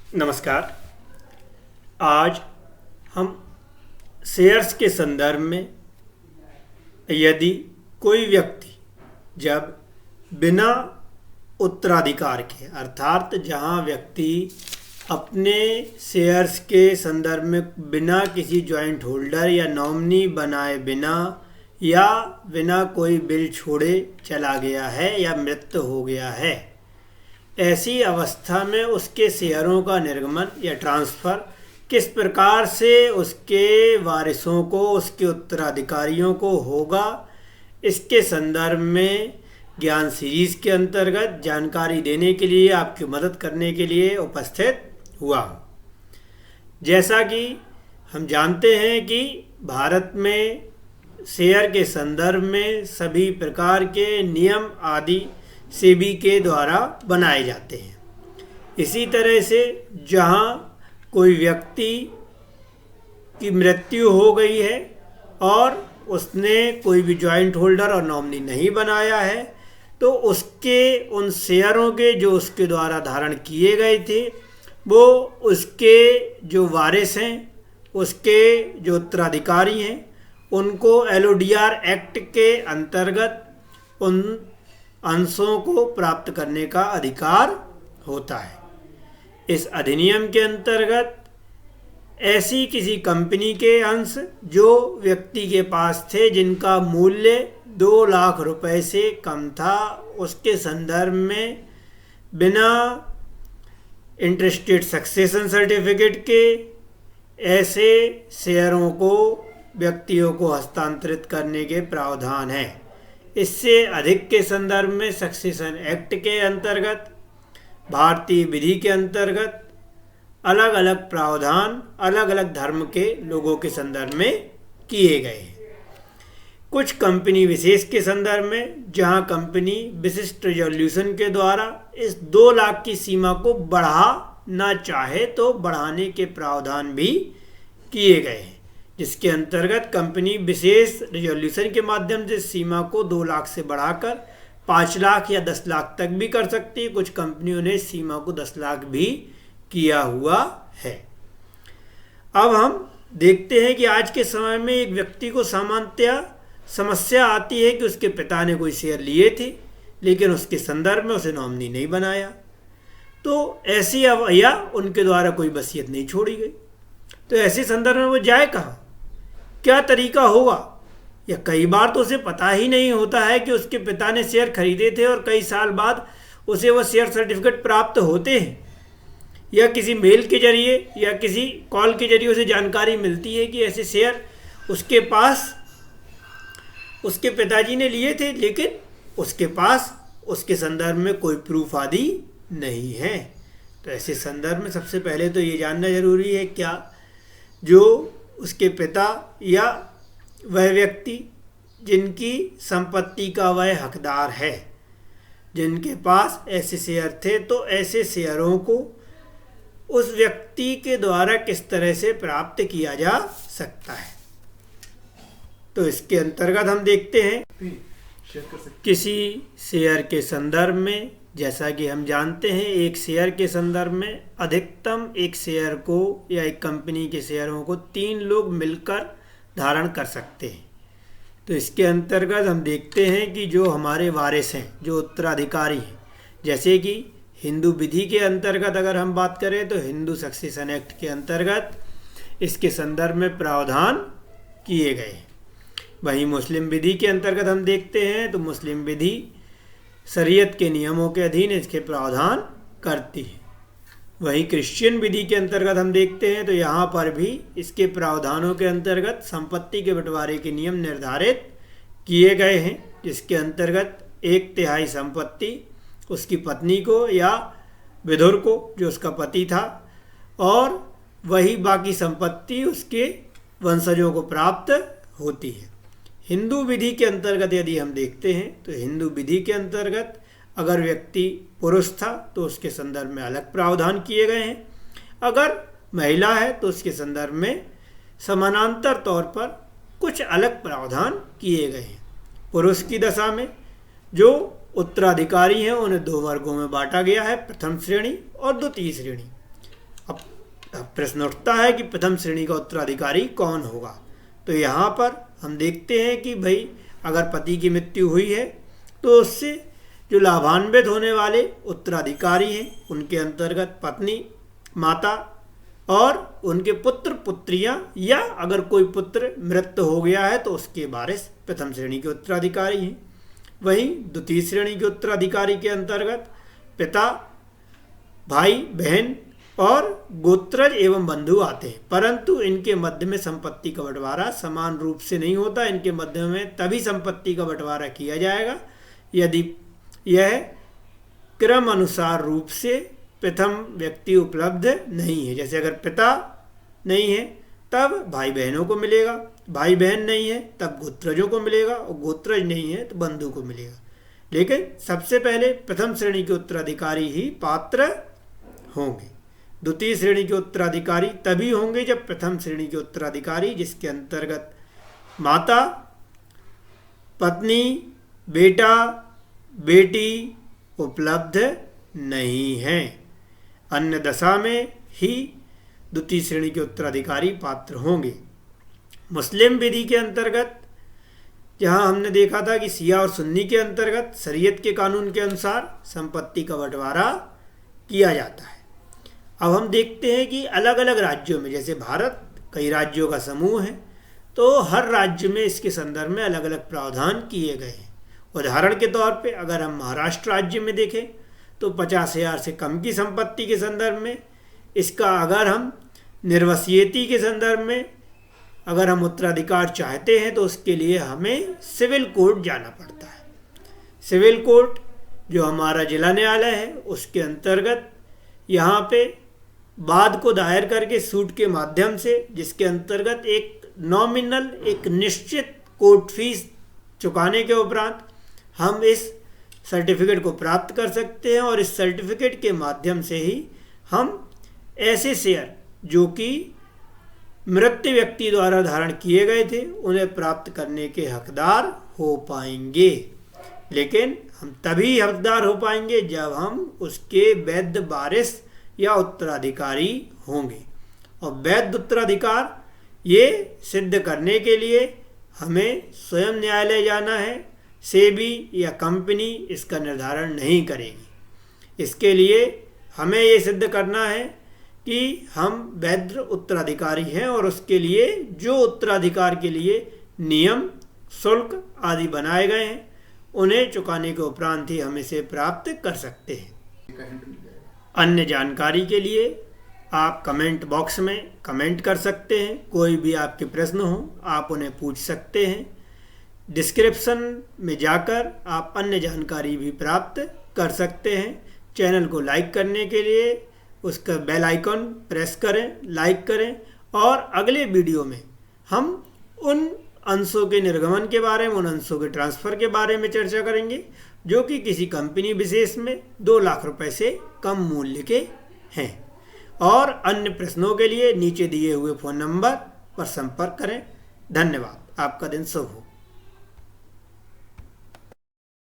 नमस्कार। आज हम शेयर्स के संदर्भ में यदि कोई व्यक्ति जब बिना उत्तराधिकार के अर्थात जहां व्यक्ति अपने शेयर्स के संदर्भ में बिना किसी जॉइंट होल्डर या नॉमिनी बनाए बिना या बिना कोई बिल छोड़े चला गया है या मृत्यु हो गया है, ऐसी अवस्था में उसके शेयरों का निर्गमन या ट्रांसफ़र किस प्रकार से उसके वारिसों को, उसके उत्तराधिकारियों को होगा, इसके संदर्भ में ज्ञान सीरीज़ के अंतर्गत जानकारी देने के लिए आपकी मदद करने के लिए उपस्थित हुआ हूँ। जैसा कि हम जानते हैं कि भारत में शेयर के संदर्भ में सभी प्रकार के नियम आदि सेबी के द्वारा बनाए जाते हैं। इसी तरह से जहां कोई व्यक्ति की मृत्यु हो गई है और उसने कोई भी जॉइंट होल्डर और नॉमिनी नहीं बनाया है, तो उसके उन शेयरों के जो उसके द्वारा धारण किए गए थे वो उसके जो वारिस हैं, उसके जो उत्तराधिकारी हैं, उनको LODR एक्ट के अंतर्गत उन अंशों को प्राप्त करने का अधिकार होता है। इस अधिनियम के अंतर्गत ऐसी किसी कंपनी के अंश जो व्यक्ति के पास थे जिनका मूल्य 2 लाख रुपए से कम था, उसके संदर्भ में बिना इंटरेस्टेड सक्सेशन सर्टिफिकेट के ऐसे शेयरों को व्यक्तियों को हस्तांतरित करने के प्रावधान हैं। इससे अधिक के संदर्भ में सक्सेशन एक्ट के अंतर्गत, भारतीय विधि के अंतर्गत अलग अलग प्रावधान अलग अलग धर्म के लोगों के संदर्भ में किए गए हैं। कुछ कंपनी विशेष के संदर्भ में जहां कंपनी विशिष्ट रेजोल्यूशन के द्वारा इस 2 लाख की सीमा को बढ़ाना चाहे तो बढ़ाने के प्रावधान भी किए गए हैं, जिसके अंतर्गत कंपनी विशेष रेजोल्यूशन के माध्यम से सीमा को 2 लाख से बढ़ाकर 5 लाख या 10 लाख तक भी कर सकती है। कुछ कंपनियों ने सीमा को 10 लाख भी किया हुआ है। अब हम देखते हैं कि आज के समय में एक व्यक्ति को सामान्यतः समस्या आती है कि उसके पिता ने कोई शेयर लिए थे लेकिन उसके संदर्भ में उसे नॉमिनी नहीं बनाया, तो ऐसी या उनके द्वारा कोई वसीयत नहीं छोड़ी गई, तो ऐसे संदर्भ में वो जाए कहाँ, क्या तरीका होगा? या कई बार तो उसे पता ही नहीं होता है कि उसके पिता ने शेयर खरीदे थे और कई साल बाद उसे वो शेयर सर्टिफिकेट प्राप्त होते हैं, या किसी मेल के जरिए या किसी कॉल के जरिए उसे जानकारी मिलती है कि ऐसे शेयर उसके पास उसके पिताजी ने लिए थे, लेकिन उसके पास उसके संदर्भ में कोई प्रूफ आदि नहीं है। तो ऐसे संदर्भ में सबसे पहले तो ये जानना जरूरी है क्या जो उसके पिता या वह व्यक्ति जिनकी संपत्ति का वह हकदार है, जिनके पास ऐसे शेयर थे, तो ऐसे शेयरों को उस व्यक्ति के द्वारा किस तरह से प्राप्त किया जा सकता है। तो इसके अंतर्गत हम देखते हैं किसी शेयर के संदर्भ में, जैसा कि हम जानते हैं एक शेयर के संदर्भ में अधिकतम एक शेयर को या एक कंपनी के शेयरों को 3 लोग मिलकर धारण कर सकते हैं। तो इसके अंतर्गत हम देखते हैं कि जो हमारे वारिस हैं, जो उत्तराधिकारी हैं, जैसे कि हिंदू विधि के अंतर्गत अगर हम बात करें तो हिंदू सक्सेशन एक्ट के अंतर्गत इसके संदर्भ में प्रावधान किए गए हैं। वहीं मुस्लिम विधि के अंतर्गत हम देखते हैं तो मुस्लिम विधि शरीयत के नियमों के अधीन इसके प्रावधान करती है। वहीं क्रिश्चियन विधि के अंतर्गत हम देखते हैं तो यहाँ पर भी इसके प्रावधानों के अंतर्गत संपत्ति के बंटवारे के नियम निर्धारित किए गए हैं, जिसके अंतर्गत 1/3 संपत्ति उसकी पत्नी को या विधुर को जो उसका पति था, और वही बाकी संपत्ति उसके वंशजों को प्राप्त होती है। हिंदू विधि के अंतर्गत यदि हम देखते हैं तो हिंदू विधि के अंतर्गत अगर व्यक्ति पुरुष था तो उसके संदर्भ में अलग प्रावधान किए गए हैं, अगर महिला है तो उसके संदर्भ में समानांतर तौर पर कुछ अलग प्रावधान किए गए हैं। पुरुष की दशा में जो उत्तराधिकारी हैं उन्हें 2 वर्गों में बांटा गया है, प्रथम श्रेणी और द्वितीय श्रेणी। अब प्रश्न उठता है कि प्रथम श्रेणी का उत्तराधिकारी कौन होगा। तो यहाँ पर हम देखते हैं कि भाई अगर पति की मृत्यु हुई है तो उससे जो लाभान्वित होने वाले उत्तराधिकारी हैं उनके अंतर्गत पत्नी, माता और उनके पुत्र पुत्रियां, या अगर कोई पुत्र मृत हो गया है तो उसके वारिस प्रथम श्रेणी के उत्तराधिकारी हैं। वहीं द्वितीय श्रेणी के उत्तराधिकारी के अंतर्गत पिता, भाई, बहन और गोत्रज एवं बंधु आते हैं, परंतु इनके मध्य में संपत्ति का बंटवारा समान रूप से नहीं होता। इनके मध्य में तभी संपत्ति का बंटवारा किया जाएगा यदि यह क्रम अनुसार रूप से प्रथम व्यक्ति उपलब्ध नहीं है। जैसे अगर पिता नहीं है तब भाई बहनों को मिलेगा, भाई बहन नहीं है तब गोत्रजों को मिलेगा, और गोत्रज नहीं है तो बंधु को मिलेगा। लेकिन सबसे पहले प्रथम श्रेणी के उत्तराधिकारी ही पात्र होंगे। द्वितीय श्रेणी के उत्तराधिकारी तभी होंगे जब प्रथम श्रेणी के उत्तराधिकारी, जिसके अंतर्गत माता, पत्नी, बेटा, बेटी उपलब्ध नहीं है। अन्य दशा में ही द्वितीय श्रेणी के उत्तराधिकारी पात्र होंगे। मुस्लिम विधि के अंतर्गत जहां हमने देखा था कि शिया और सुन्नी के अंतर्गत शरीयत के कानून के अनुसार संपत्ति का बंटवारा किया जाता है। अब हम देखते हैं कि अलग अलग राज्यों में, जैसे भारत कई राज्यों का समूह है, तो हर राज्य में इसके संदर्भ में अलग अलग प्रावधान किए गए हैं। उदाहरण के तौर पे अगर हम महाराष्ट्र राज्य में देखें तो 50,000 से कम की संपत्ति के संदर्भ में इसका, अगर हम निर्वसीयती के संदर्भ में अगर हम उत्तराधिकार चाहते हैं तो उसके लिए हमें सिविल कोर्ट जाना पड़ता है। सिविल कोर्ट जो हमारा जिला न्यायालय है उसके अंतर्गत यहाँ पे वाद को दायर करके सूट के माध्यम से, जिसके अंतर्गत एक नॉमिनल, एक निश्चित कोर्ट फीस चुकाने के उपरांत हम इस सर्टिफिकेट को प्राप्त कर सकते हैं, और इस सर्टिफिकेट के माध्यम से ही हम ऐसे शेयर जो कि मृत व्यक्ति द्वारा धारण किए गए थे उन्हें प्राप्त करने के हकदार हो पाएंगे। लेकिन हम तभी हकदार हो पाएंगे जब हम उसके वैध वारिस या उत्तराधिकारी होंगे। और वैध उत्तराधिकार ये सिद्ध करने के लिए हमें स्वयं न्यायालय जाना है, सेबी या कंपनी इसका निर्धारण नहीं करेगी। इसके लिए हमें ये सिद्ध करना है कि हम वैध उत्तराधिकारी हैं, और उसके लिए जो उत्तराधिकार के लिए नियम, शुल्क आदि बनाए गए हैं उन्हें चुकाने के उपरांत ही हम इसे प्राप्त कर सकते हैं। अन्य जानकारी के लिए आप कमेंट बॉक्स में कमेंट कर सकते हैं। कोई भी आपके प्रश्न हो आप उन्हें पूछ सकते हैं। डिस्क्रिप्शन में जाकर आप अन्य जानकारी भी प्राप्त कर सकते हैं। चैनल को लाइक करने के लिए उसका बेल आइकन प्रेस करें, लाइक करें, और अगले वीडियो में हम उन अंशों के निर्गमन के बारे में, उन अंशों के ट्रांसफ़र के बारे में चर्चा करेंगे जो कि किसी कंपनी विशेष में 2 लाख रुपए से कम मूल्य के हैं। और अन्य प्रश्नों के लिए नीचे दिए हुए फ़ोन नंबर पर संपर्क करें। धन्यवाद। आपका दिन शुभ हो।